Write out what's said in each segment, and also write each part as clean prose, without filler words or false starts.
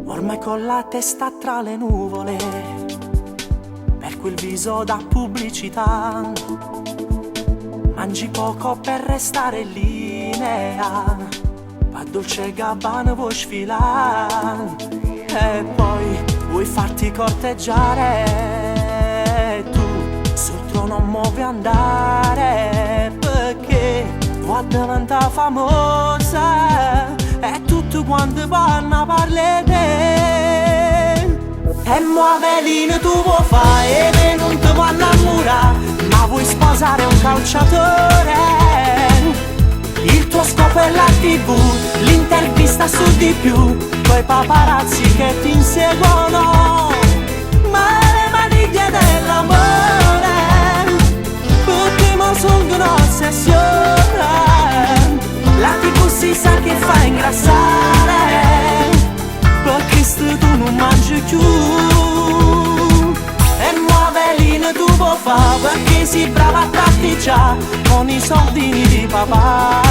Ormai con la testa tra le nuvole, per quel viso da pubblicità, mangi poco per restare in linea, a Dolce Gabbana vuoi sfilare e poi vuoi farti corteggiare. Tu sul trono non vuoi andare perché vuoi diventare famosa e tutto quanto vanno a parlare te. E Moavelina tu vuoi fare e non ti vuoi innamorare, ma vuoi sposare un calciatore. Il tuo scopo è la TV, l'intervista su di più, quei paparazzi che ti inseguono. Ma le maniglie dell'amore perché mi sono un'ossessione. La TV si sa che fa ingrassare, perché se tu non mangi più. E Moavelina tu vuoi fare perché sei brava a tatticare con i soldini di papà.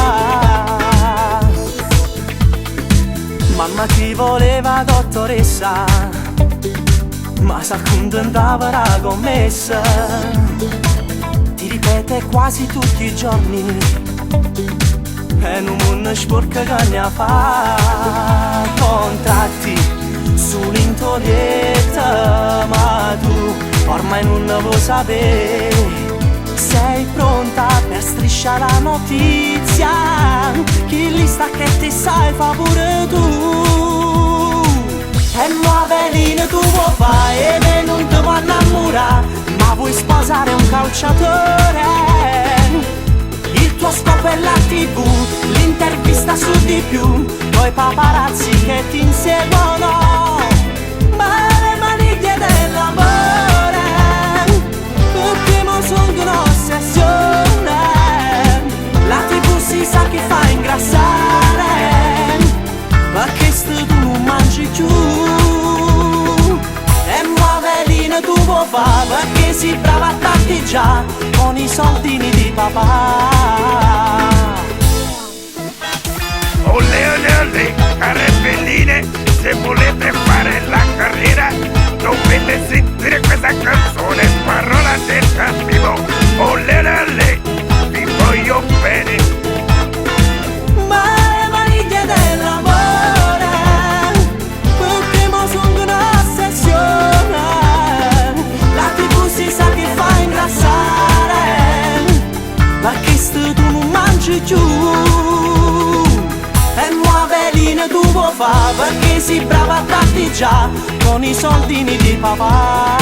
Mamma ti voleva dottoressa, ma s'accontentava la commessa. Ti ripete quasi tutti i giorni e non mi sporca che ne fa. Contratti sull'intoglietta, ma tu ormai non ne vuoi sapere. Sei pronta per strisciare la notizia, chi li sta che ti sai fa pure tu. E Moavelina tu vuoi fare e non ti vuoi innamorare, ma vuoi sposare un calciatore. Il tuo scopo è la TV, l'intervista su di più, poi paparazzi che ti inseguono. Ma le maniglie dell'amore perché mi sono un'ossessione. La TV si sa che fa ingrassare, perché se tu non mangi più. E Moavelina tu vuoi fare perché sei brava a tatticare con i soldini di papà. Ole ole ole, care belline, se volete fare la carriera dovete sentire questa canzone, parola del cattivo. Ole ole ole, vi voglio bene. Ma le maniglie dell'amore perché mo sono un'ossessione. La TV si sa che fa ingrassare, perché se tu non mangi più. E Moavelina tu vuoi fare perché sei brava a tatticare con i soldini di papà.